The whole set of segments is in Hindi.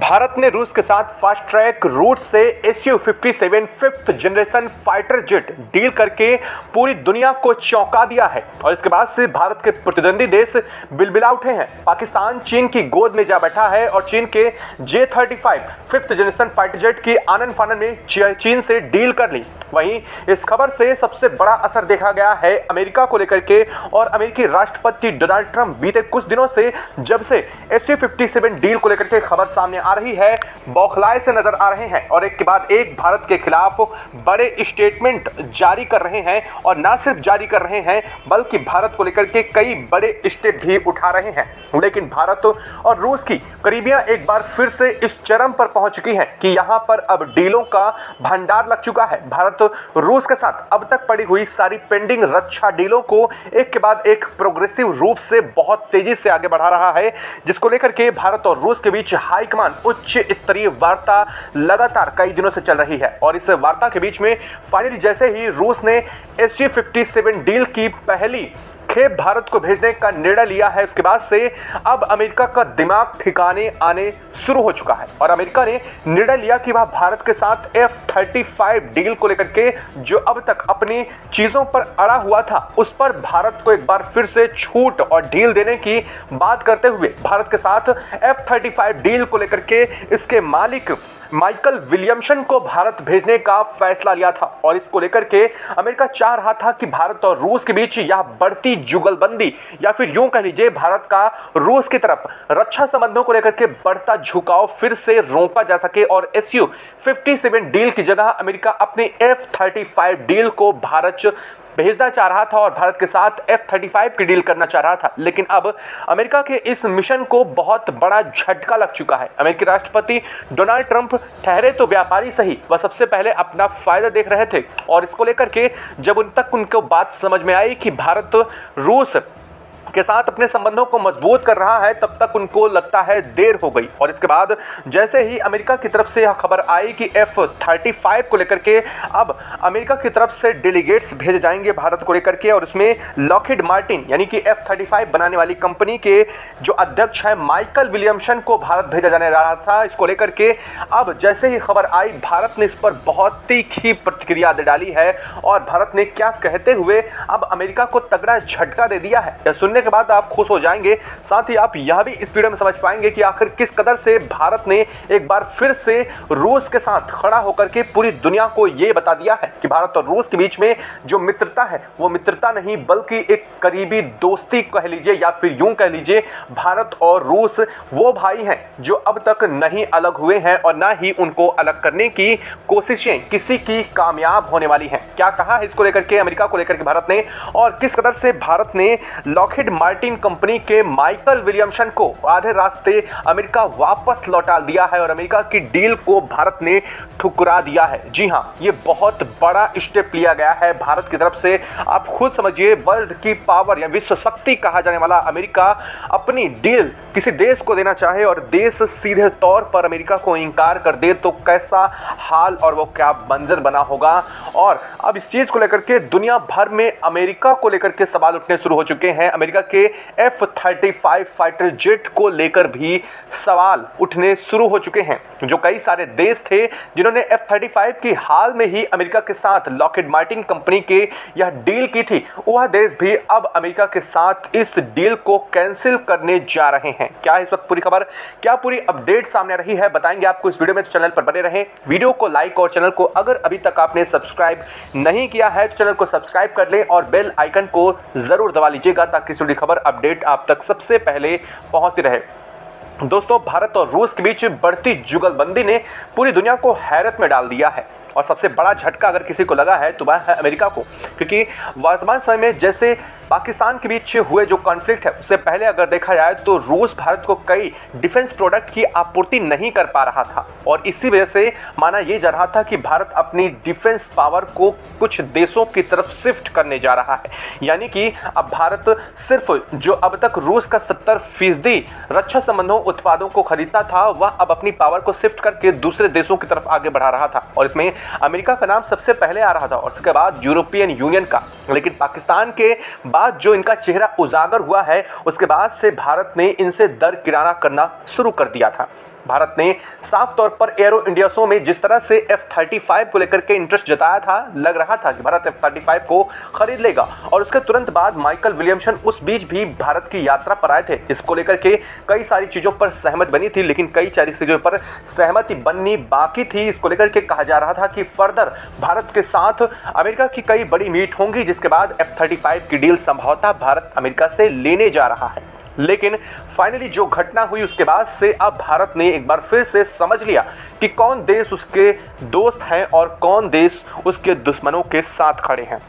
भारत ने रूस के साथ फास्ट ट्रैक रूट से Su-57 fifth generation fighter jet deal करके पूरी दुनिया को चौंका दिया है और इसके बाद से भारत के प्रतिद्वंदी देश बिलबिला उठे हैं। पाकिस्तान चीन की गोद में जा बैठा है और चीन के J-35 fifth generation fighter jet की आनन फानन में चीन से डील कर ली। वहीं इस खबर से सबसे बड़ा असर देखा गया है अमेरिका को लेकर के और अमेरिकी राष्ट्रपति डोनाल्ड ट्रंप बीते कुछ दिनों से जब से Su-57 डील को लेकर के खबर सामने आ रही है बौखलाए से नजर आ रहे हैं और एक के बाद एक भारत के खिलाफ बड़े स्टेटमेंट जारी कर रहे हैं और ना सिर्फ जारी कर रहे हैं बल्कि भारत को लेकर के कई बड़े स्टेप भी उठा रहे हैं। लेकिन भारत और रूस की करीबियां एक बार फिर से इस चरम पर पहुंच चुकी हैं कि यहां पर अब डीलों का भंडार लग चुका है। भारत रूस के साथ अब तक पड़ी हुई सारी पेंडिंग रक्षा डीलों को एक के बाद एक प्रोग्रेसिव रूप से बहुत तेजी से आगे बढ़ा रहा है, जिसको लेकर के भारत और रूस के बीच हाईकमान उच्च स्तरीय वार्ता लगातार कई दिनों से चल रही है। और इस वार्ता के बीच में फाइनली जैसे ही रूस ने Su-57 डील की पहली खेप भारत को भेजने का निर्णय लिया है, उसके बाद से अब अमेरिका का दिमाग ठिकाने आने शुरू हो चुका है और अमेरिका ने निर्णय लिया कि वह भारत के साथ F-35 डील को लेकर के जो अब तक अपनी चीज़ों पर अड़ा हुआ था उस पर भारत को एक बार फिर से छूट और ढील देने की बात करते हुए भारत के साथ F-35 डील को लेकर के इसके मालिक माइकल विलियमसन को भारत भेजने का फैसला लिया था। और इसको लेकर के अमेरिका चाह रहा था कि भारत और रूस के बीच यह बढ़ती जुगलबंदी या फिर यूं कह लीजिए भारत का रूस की तरफ रक्षा संबंधों को लेकर के बढ़ता झुकाव फिर से रोका जा सके और Su-57 डील की जगह अमेरिका अपनी F-35 डील को भारत भेजना चाह रहा था और भारत के साथ F-35 की डील करना चाह रहा था। लेकिन अब अमेरिका के इस मिशन को बहुत बड़ा झटका लग चुका है। अमेरिकी राष्ट्रपति डोनाल्ड ट्रंप ठहरे तो व्यापारी सही, वह सबसे पहले अपना फायदा देख रहे थे और इसको लेकर के जब उनको बात समझ में आई कि भारत रूस के साथ अपने संबंधों को मजबूत कर रहा है तब तक उनको लगता है देर हो गई। और इसके बाद जैसे ही अमेरिका की तरफ से यह खबर आई कि F-35 को लेकर के अब अमेरिका की तरफ से डेलीगेट्स भेजे जाएंगे भारत को लेकर के और उसमें लॉकहीड मार्टिन यानी कि F-35 बनाने वाली कंपनी के जो अध्यक्ष हैं माइकल विलियमसन को भारत भेजा जाने रहा था। इसको लेकर के अब जैसे ही खबर आई भारत ने इस पर बहुत तीखी प्रतिक्रिया दे डाली है और भारत ने क्या कहते हुए अब अमेरिका को तगड़ा झटका दे दिया है, यह सुनने के बाद आप खुश हो जाएंगे। साथ ही आप यह भी इस वीडियो में समझ पाएंगे कि आखिर किस कदर से भारत ने एक बार फिर से रूस के साथ खड़ा होकर के पूरी दुनिया को यह बता दिया है कि भारत और रूस के बीच में जो मित्रता है वो मित्रता नहीं बल्कि एक करीबी दोस्ती कह लीजिए या फिर यूं कह लीजिए भारत और रूस वो भाई हैं जो अब तक नहीं अलग हुए हैं और ना ही उनको अलग करने की कोशिशें किसी की कामयाब होने वाली हैं। क्या कहा है इसको लेकर के अमेरिका को लेकर के भारत ने और किस कदर से भारत ने लॉकहीड मार्टिन कंपनी के माइकल विलियमसन को आधे रास्ते अमेरिका वापस लौटा दिया है और अमेरिका की डील को भारत ने ठुकरा दिया है। जी हां, ये बहुत बड़ा स्टेप लिया गया है भारत की तरफ से। आप खुद समझिए, वर्ल्ड की पावर या विश्व शक्ति कहा जाने वाला अमेरिका अपनी डील किसी देश को देना चाहे और देश सीधे तौर पर अमेरिका को इंकार कर दे तो कैसा हाल और वो क्या मंजर बना होगा। और अब इस चीज को लेकर के दुनिया भर में अमेरिका को लेकर के सवाल उठने शुरू हो चुके हैं। अमेरिका के F-35 फाइटर जेट को लेकर भी सवाल उठने शुरू हो चुके हैं। जो कई सारे देश थे जिन्होंने F-35 की हाल में ही अमेरिका के साथ लॉकहीड मार्टिन कंपनी के यह डील की थी, वह देश भी अब अमेरिका के साथ इस डील को कैंसिल करने जा रहे हैं। क्या इस वक्त पूरी खबर, क्या पूरी अपडेट सामने रही है, बताएंगे आपको इस वीडियो में। तो चैनल पर बने रहें, वीडियो को लाइक और चैनल को अगर अभी तक आपने सब्सक्राइब नहीं किया है तो चैनल को सब्सक्राइब कर लें और बेल आइकन को जरूर दबा लीजिएगा ताकि जुड़ी खबर अपडेट आप तक सबसे पहले पहुंचती रहे। दोस्तों, भारत और रूस के बीच बढ़ती जुगलबंदी ने पूरी दुनिया को हैरत में डाल दिया है और सबसे बड़ा झटका अगर किसी को लगा है तो वह है अमेरिका को, क्योंकि वर्तमान समय में जैसे पाकिस्तान के बीच हुए जो कॉन्फ्लिक्ट है उससे पहले अगर देखा जाए तो रूस भारत को कई डिफेंस प्रोडक्ट की आपूर्ति नहीं कर पा रहा था और इसी वजह से माना यह जा रहा था कि भारत अपनी डिफेंस पावर को कुछ देशों की तरफ शिफ्ट करने जा रहा है। यानी कि अब भारत सिर्फ जो अब तक रूस का 70% रक्षा संबंधों उत्पादों को खरीदता था वह अब अपनी पावर को शिफ्ट करके दूसरे देशों की तरफ आगे बढ़ा रहा था और इसमें अमेरिका का नाम सबसे पहले आ रहा था और उसके बाद यूरोपियन यूनियन का। लेकिन पाकिस्तान के बाद जो इनका चेहरा उजागर हुआ है उसके बाद से भारत ने इनसे दरकिनारा करना शुरू कर दिया था। भारत ने साफ तौर पर एरो इंडिया शो में जिस तरह से F-35 को लेकर के इंटरेस्ट जताया था, लग रहा था कि भारत F-35 को खरीद लेगा। और उसके तुरंत बाद माइकल विलियमसन उस बीच भी भारत की यात्रा पर आए थे। इसको लेकर के कई सारी चीज़ों पर सहमत बनी थी, लेकिन कई सारी चीज़ों पर सहमति बननी बाकी थी। इसको लेकर के कहा जा रहा था कि फर्दर भारत के साथ अमेरिका की कई बड़ी मीट होंगी, जिसके बाद F-35 की डील संभवतः भारत अमेरिका से लेने जा रहा है। लेकिन फाइनली जो घटना हुई उसके बाद से अब भारत ने एक बार फिर से समझ लिया कि कौन देश उसके दोस्त हैं और कौन देश उसके दुश्मनों के साथ खड़े हैं।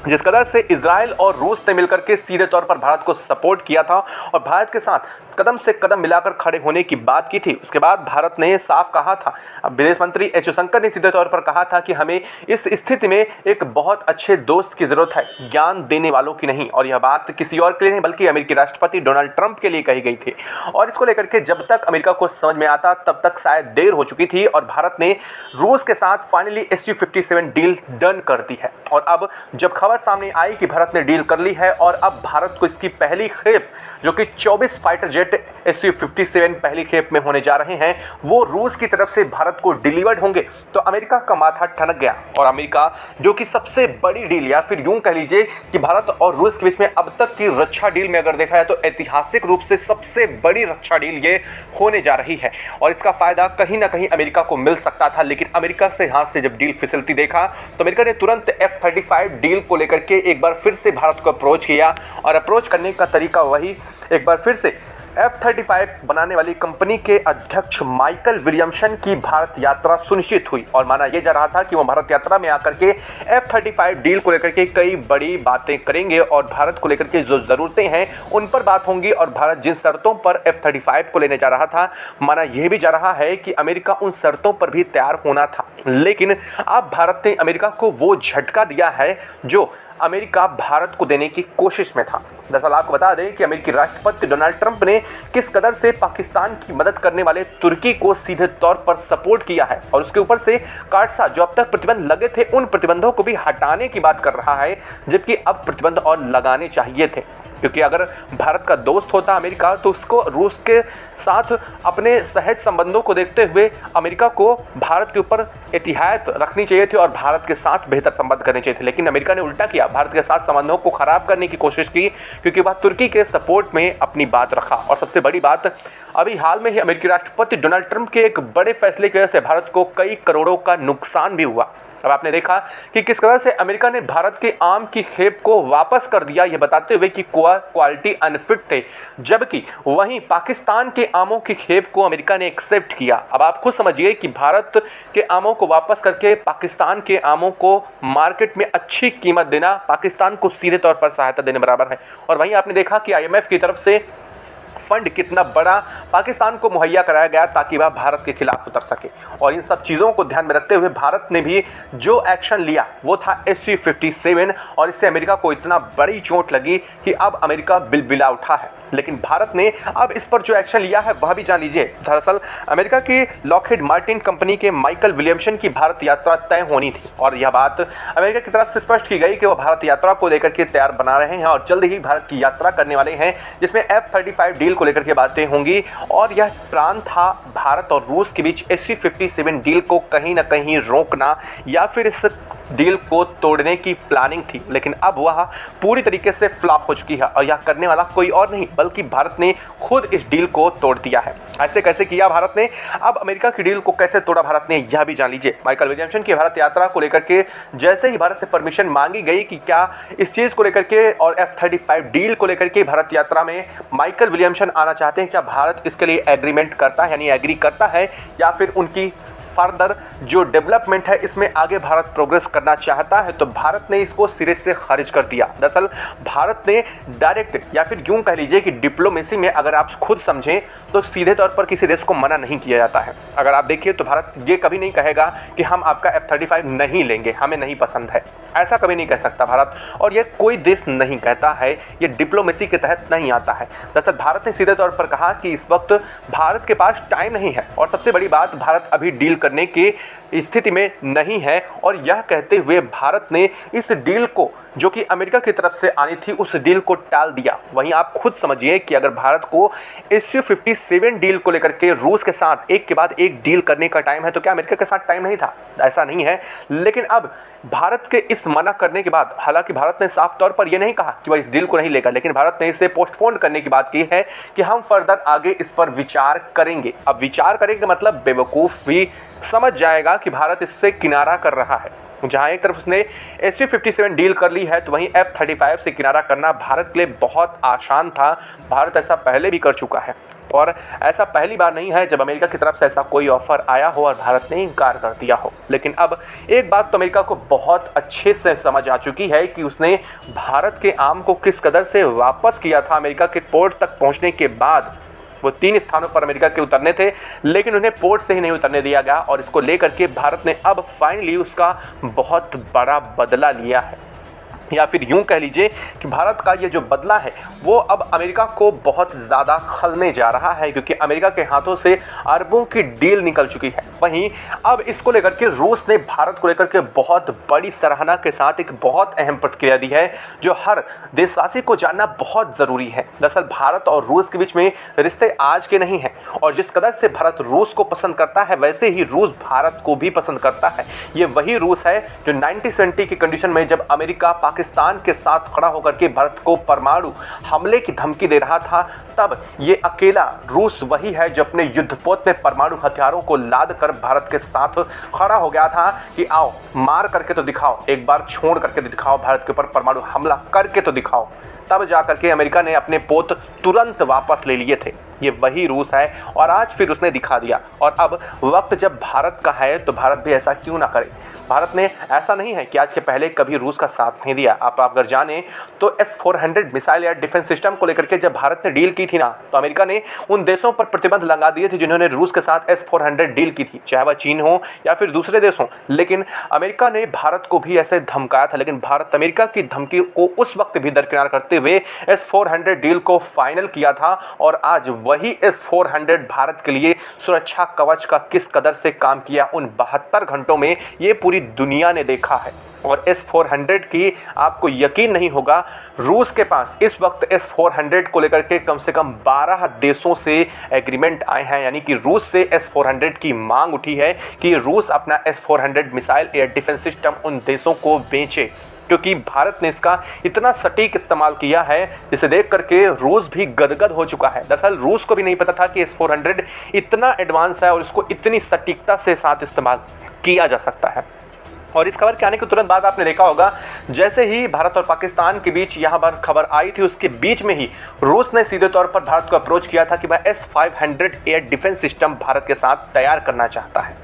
जिस कदर से इजराइल और रूस ने मिलकर के सीधे तौर पर भारत को सपोर्ट किया था और भारत के साथ कदम से कदम मिलाकर खड़े होने की बात की थी, उसके बाद भारत ने साफ कहा था, अब विदेश मंत्री एस जयशंकर ने सीधे तौर पर कहा था कि हमें इस स्थिति में एक बहुत अच्छे दोस्त की ज़रूरत है, ज्ञान देने वालों की नहीं। और यह बात किसी और के लिए नहीं बल्कि अमेरिकी राष्ट्रपति डोनाल्ड ट्रंप के लिए कही गई थी। और इसको लेकर के जब तक अमेरिका को समझ में आता तब तक शायद देर हो चुकी थी और भारत ने रूस के साथ फाइनली Su-57 डील डन कर दी है। और अब जब खबर सामने आई कि भारत ने डील कर ली है और अब भारत को इसकी पहली खेप जो कि 24 फाइटर जेट Su-57 पहली खेप में होने जा रहे हैं, वो रूस की तरफ से भारत को डिलीवर्ड होंगे, तो अमेरिका का माथा ठनक गया। और अमेरिका जो कि सबसे बड़ी डील या फिर यूं कह लीजिए कि भारत और रूस के बीच में अब तक की रक्षा डील में अगर देखा जाए तो ऐतिहासिक रूप से सबसे बड़ी रक्षा डील ये होने जा रही है। और इसका फायदा कहीं ना कहीं अमेरिका को मिल सकता था, लेकिन अमेरिका से हाथ से जब डील फिसलती देखा तो अमेरिका ने तुरंत F-35 डील को लेकर के एक बार फिर से भारत को अप्रोच किया। और अप्रोच करने का तरीका वही, एक बार फिर से F-35 बनाने वाली कंपनी के अध्यक्ष माइकल विलियमसन की भारत यात्रा सुनिश्चित हुई और माना यह जा रहा था कि वो भारत यात्रा में आकर के F-35 डील को लेकर के कई बड़ी बातें करेंगे और भारत को लेकर के जो ज़रूरतें हैं उन पर बात होंगी। और भारत जिन शर्तों पर F-35 को लेने जा रहा था, माना यह भी जा रहा है कि अमेरिका उन शर्तों पर भी तैयार होना था। लेकिन अब भारत ने अमेरिका को वो झटका दिया है जो अमेरिका भारत को देने की कोशिश में था। दरअसल आपको बता दें कि अमेरिकी राष्ट्रपति डोनाल्ड ट्रंप ने किस कदर से पाकिस्तान की मदद करने वाले तुर्की को सीधे तौर पर सपोर्ट किया है और उसके ऊपर से काटसा जो अब तक प्रतिबंध लगे थे उन प्रतिबंधों को भी हटाने की बात कर रहा है, जबकि अब प्रतिबंध और लगाने चाहिए थे। क्योंकि अगर भारत का दोस्त होता अमेरिका तो उसको रूस के साथ अपने सहज संबंधों को देखते हुए अमेरिका को भारत के ऊपर एहतियात रखनी चाहिए थी और भारत के साथ बेहतर संबंध करने चाहिए थे। लेकिन अमेरिका ने उल्टा किया, भारत के साथ संबंधों को खराब करने की कोशिश की, क्योंकि वह तुर्की के सपोर्ट में अपनी बात रखा। और सबसे बड़ी बात, अभी हाल में ही अमेरिकी राष्ट्रपति डोनाल्ड ट्रंप के एक बड़े फैसले की वजह से भारत को कई करोड़ों का नुकसान भी हुआ। अब आपने देखा कि किस तरह से अमेरिका ने भारत के आम की खेप को वापस कर दिया, ये बताते हुए कि क्वालिटी अनफिट थे, जबकि वहीं पाकिस्तान के आमों की खेप को अमेरिका ने एक्सेप्ट किया। अब आप खुद समझिए कि भारत के आमों को वापस करके पाकिस्तान के आमों को मार्केट में अच्छी कीमत देना पाकिस्तान को सीधे तौर पर सहायता देने बराबर है। और वहीं आपने देखा कि IMF की तरफ से फंड कितना बड़ा पाकिस्तान को मुहैया कराया गया ताकि वह भारत के खिलाफ उतर सके। और इन सब चीज़ों को ध्यान में रखते हुए भारत ने भी जो एक्शन लिया वो था Su-57 और इससे अमेरिका को इतना बड़ी चोट लगी कि अब अमेरिका बिलबिला उठा है। लेकिन भारत ने अब इस पर जो एक्शन लिया है वह भी जान लीजिए। दरअसल अमेरिका की लॉकहीड मार्टिन कंपनी के माइकल विलियमसन की भारत यात्रा तय होनी थी और यह बात अमेरिका की तरफ से स्पष्ट की गई कि वह भारत यात्रा को लेकर के तैयार बना रहे हैं और जल्द ही भारत की यात्रा करने वाले हैं, जिसमें F-35 डील को लेकर के बातें होंगी। और यह प्लान था भारत और रूस के बीच Su-57 डील को कहीं ना कहीं रोकना या फिर इस डील को तोड़ने की प्लानिंग थी। लेकिन अब वह पूरी तरीके से फ्लॉप हो चुकी है और यह करने वाला कोई और नहीं बल्कि भारत ने खुद इस डील को तोड़ दिया है। ऐसे कैसे किया भारत ने, अब अमेरिका की डील को कैसे तोड़ा भारत ने, यह भी जान लीजिए। माइकल विलियमसन की भारत यात्रा को लेकर के जैसे ही भारत से परमिशन मांगी गई कि क्या इस चीज़ को लेकर के और F-35 डील को लेकर के भारत यात्रा में माइकल विलियमसन आना चाहते हैं, क्या भारत इसके लिए एग्रीमेंट करता है यानी एग्री करता है या फिर उनकी फर्दर जो डेवलपमेंट है इसमें आगे भारत प्रोग्रेस करना चाहता है, तो भारत ने इसको सिरे से खारिज कर दिया। दरअसल भारत ने डायरेक्ट या फिर यूं कह लीजिए कि डिप्लोमेसी में अगर आप खुद समझें तो सीधे तौर पर किसी देश को मना नहीं किया जाता है। अगर आप देखिए तो भारत ये कभी नहीं कहेगा कि हम आपका F-35 नहीं लेंगे, हमें नहीं पसंद है, ऐसा कभी नहीं कह सकता भारत। और ये कोई देश नहीं कहता है, ये डिप्लोमेसी के तहत नहीं आता है। दरअसल भारत ने सीधे तौर पर कहा कि इस वक्त भारत के पास टाइम नहीं है और सबसे बड़ी बात, भारत अभी डील करने के स्थिति में नहीं है। और यह कहते हुए भारत ने इस डील को, जो कि अमेरिका की तरफ से आनी थी, उस डील को टाल दिया। वहीं आप खुद समझिए कि अगर भारत को SU-57 डील को लेकर के रूस के साथ एक के बाद एक डील करने का टाइम है, तो क्या अमेरिका के साथ टाइम नहीं था? ऐसा नहीं है। लेकिन अब भारत के इस मना करने के बाद, हालांकि भारत ने साफ तौर पर यह नहीं कहा कि वह इस डील को नहीं लेगा, लेकिन भारत ने इसे पोस्टपोन करने की बात की है कि हम फर्दर आगे इस पर विचार करेंगे। अब विचार करेंगे मतलब बेवकूफ़ भी समझ जाएगा कि भारत इससे किनारा कर रहा है। जहां एक तरफ उसने SU-57 डील कर ली है, तो वहीं F-35 से किनारा करना भारत के लिए बहुत आसान था। भारत ऐसा पहले भी कर चुका है और ऐसा पहली बार नहीं है जब अमेरिका की तरफ से ऐसा कोई ऑफर आया हो और भारत ने इनकार कर दिया हो। लेकिन अब एक बात तो अमेरिका को बहुत अच्छे से समझ आ चुकी है कि उसने भारत के आम को किस कदर से वापस किया था। अमेरिका के पोर्ट तक पहुंचने के बाद वो 3 स्थानों पर अमेरिका के उतरने थे, लेकिन उन्हें पोर्ट से ही नहीं उतरने दिया गया और इसको लेकर के भारत ने अब फाइनली उसका बहुत बड़ा बदला लिया है। या फिर यूं कह लीजिए कि भारत का ये जो बदला है वो अब अमेरिका को बहुत ज़्यादा खलने जा रहा है, क्योंकि अमेरिका के हाथों से अरबों की डील निकल चुकी है। वहीं अब इसको लेकर के रूस ने भारत को लेकर के बहुत बड़ी सराहना के साथ एक बहुत अहम प्रतिक्रिया दी है, जो हर देशवासी को जानना बहुत ज़रूरी है। दरअसल भारत और रूस के बीच में रिश्ते आज के नहीं हैं, और जिस कदर से भारत रूस को पसंद करता है, वैसे ही रूस भारत को भी पसंद करता है। ये वही रूस है जो 1970 की कंडीशन में जब अमेरिका पाकिस्तान के साथ खड़ा होकर के भारत को परमाणु हमले की धमकी दे रहा था, तब ये अकेला रूस वही है जो अपने युद्धपोत में परमाणु हथियारों को लाद कर भारत के साथ खड़ा हो गया था कि आओ मार करके तो दिखाओ, एक बार छोड़ करके तो दिखाओ, भारत के ऊपर परमाणु हमला करके तो दिखाओ। तब जाकर के अमेरिका ने अपने पोत तुरंत वापस ले लिए थे। ये वही रूस है और आज फिर उसने दिखा दिया। और अब वक्त जब भारत का है तो भारत भी ऐसा क्यों ना करे। भारत ने ऐसा नहीं है कि आज के पहले कभी रूस का साथ नहीं दिया। आप अगर जाने तो S-400 मिसाइल या डिफेंस सिस्टम को लेकर के जब भारत ने डील की थी ना, तो अमेरिका ने उन देशों पर प्रतिबंध लगा दिए थे जिन्होंने रूस के साथ S-400 डील की थी, चाहे वह चीन हो या फिर दूसरे देश हों। लेकिन अमेरिका ने भारत को भी ऐसे धमकाया था, लेकिन भारत अमेरिका की धमकी को उस वक्त भी दरकिनार करते हुए S-400 डील को फाइनल किया था। और आज वही S-400 भारत के लिए सुरक्षा कवच का किस कदर से काम किया, उन 72 घंटों में ये पूरी दुनिया ने देखा है। और S-400 की आपको यकीन नहीं होगा, रूस के पास इस वक्त S-400 को लेकर के कम से कम 12 देशों से एग्रीमेंट आए हैं। यानी कि रूस से S-400 की मांग उठी है कि रूस अपना S-400 missile air defence system उन देशों को बेचे, क्योंकि भारत ने इसका इतना सटीक इस्तेमाल किया है जिसे देख करके रूस भी गदगद हो चुका है। दरअसल रूस को भी नहीं पता था कि S-400 इतना एडवांस है और इसको इतनी सटीकता से साथ इस्तेमाल किया जा सकता है। और इस खबर के आने के तुरंत बाद आपने देखा होगा, जैसे ही भारत और पाकिस्तान के बीच यहाँ पर खबर आई थी, उसके बीच में ही रूस ने सीधे तौर पर भारत को अप्रोच किया था कि वह S-500 air defence system Bharat के साथ तैयार करना चाहता है।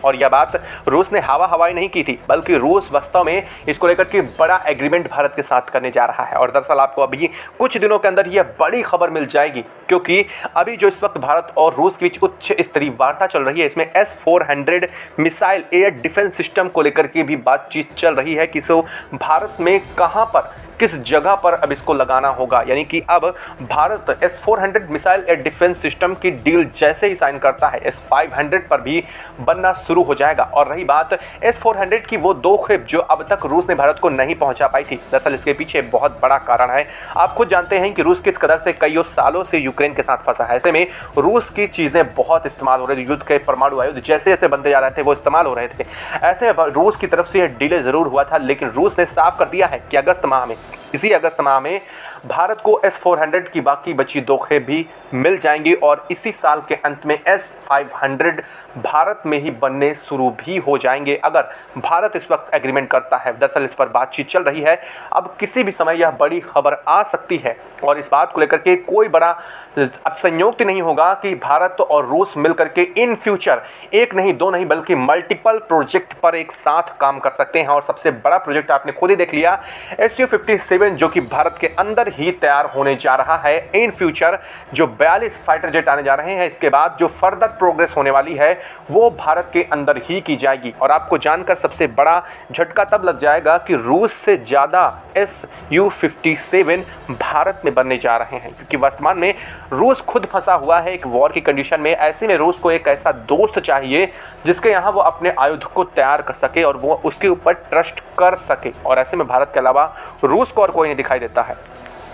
और यह बात रूस ने हवाई नहीं की थी, बल्कि रूस वास्तव में इसको लेकर के बड़ा एग्रीमेंट भारत के साथ करने जा रहा है। और दरअसल आपको अभी कुछ दिनों के अंदर यह बड़ी खबर मिल जाएगी, क्योंकि अभी जो इस वक्त भारत और रूस के बीच उच्च स्तरीय वार्ता चल रही है, इसमें S-400 missile air defence system को लेकर के भी बातचीत चल रही है कि सो भारत में कहाँ पर, किस जगह पर अब इसको लगाना होगा। यानी कि अब Bharat S-400 missile air defence system की डील जैसे ही साइन करता है, S-500 पर भी बनना शुरू हो जाएगा। और रही बात S-400 की, वो 2 खेप जो अब तक रूस ने भारत को नहीं पहुंचा पाई थी, दरअसल इसके पीछे बहुत बड़ा कारण है। आप खुद जानते हैं कि रूस किस कदर से कई सालों से यूक्रेन के साथ फंसा है। ऐसे में रूस की चीज़ें बहुत इस्तेमाल हो रही थी, युद्ध के परमाणु आयुध जैसे जैसे बनते जा रहे थे वो इस्तेमाल हो रहे थे। ऐसे में रूस की तरफ से यह डिले ज़रूर हुआ था, लेकिन रूस ने साफ कर दिया है कि इसी अगस्त माह में भारत को S-400 की बाकी बची 2 खेप भी मिल जाएंगी और इसी साल के अंत में S-500 भारत में ही बनने शुरू भी हो जाएंगे, अगर भारत इस वक्त एग्रीमेंट करता है। दरअसल इस पर बातचीत चल रही है, अब किसी भी समय यह बड़ी खबर आ सकती है। और इस बात को लेकर के कोई बड़ा अब संयोग नहीं होगा कि भारत और रूस मिलकर के इन फ्यूचर 1 नहीं 2 नहीं बल्कि मल्टीपल प्रोजेक्ट पर एक साथ काम कर सकते हैं। और सबसे बड़ा प्रोजेक्ट आपने खुद ही देख लिया, SU-57 SU-57 जो कि भारत के अंदर ही तैयार होने जा रहा है। इन फ्यूचर जो 42 फाइटर जेट आने जा रहे हैं, इसके बाद जो फर्दर प्रोग्रेस होने वाली है वो भारत के अंदर ही की जाएगी। और आपको जानकर सबसे बड़ा झटका तब लग जाएगा कि रूस से ज़्यादा SU-57 भारत में बनने जा रहे हैं, क्योंकि वर्तमान में रूस खुद फंसा हुआ है एक वॉर की कंडीशन में। ऐसे में रूस को एक ऐसा दोस्त चाहिए जिसके यहाँ वो अपने आयुध को तैयार कर सके और वो उसके ऊपर ट्रस्ट कर सके, और ऐसे में भारत के अलावा रूस को और कोई नहीं दिखाई देता है।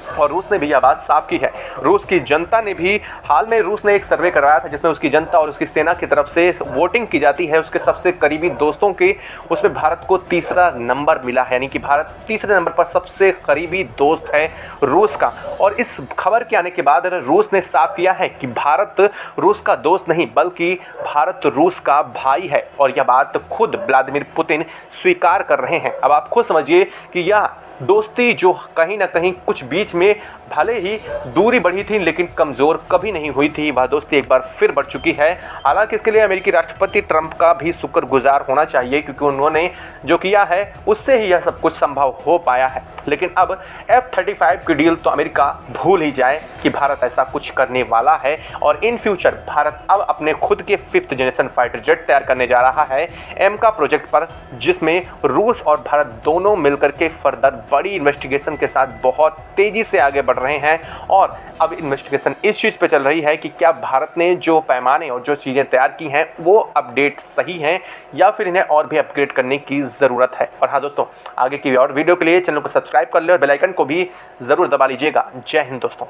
और रूस ने भी यह बात साफ की है। रूस की जनता ने भी हाल में रूस ने एक सर्वे करवाया था जिसमें उसकी जनता और उसकी सेना की तरफ से वोटिंग की जाती है उसके सबसे करीबी दोस्तों के, उसमें भारत को तीसरा नंबर मिला है, यानी कि भारत तीसरे नंबर पर सबसे करीबी दोस्त है रूस का। और इस खबर के आने के बाद रूस ने साफ किया है कि भारत रूस का दोस्त नहीं बल्कि भारत रूस का भाई है, और यह बात खुद व्लादिमीर पुतिन स्वीकार कर रहे हैं। अब आप खुद समझिए कि यह दोस्ती जो कहीं ना कहीं कुछ बीच में भले ही दूरी बढ़ी थी लेकिन कमज़ोर कभी नहीं हुई थी, वह दोस्ती एक बार फिर बढ़ चुकी है। हालांकि इसके लिए अमेरिकी राष्ट्रपति ट्रंप का भी शुक्रगुजार होना चाहिए, क्योंकि उन्होंने जो किया है उससे ही यह सब कुछ संभव हो पाया है। लेकिन अब F-35 की डील तो अमेरिका भूल ही जाए कि भारत ऐसा कुछ करने वाला है। और इन फ्यूचर भारत अब अपने खुद के 5th जनरेशन फाइटर जेट तैयार करने जा रहा है एमका प्रोजेक्ट पर, जिसमें रूस और भारत दोनों मिलकर के फर्दर बड़ी इन्वेस्टिगेशन के साथ बहुत तेजी से आगे बढ़ रहे हैं। और अब इन्वेस्टिगेशन इस चीज़ पे चल रही है कि क्या भारत ने जो पैमाने और जो चीज़ें तैयार की हैं वो अपडेट सही हैं या फिर इन्हें और भी अपग्रेड करने की ज़रूरत है। और हाँ दोस्तों, आगे की और वीडियो के लिए चैनल को सब्सक्राइब कर ले और बेल आइकन को भी ज़रूर दबा लीजिएगा। जय हिंद दोस्तों।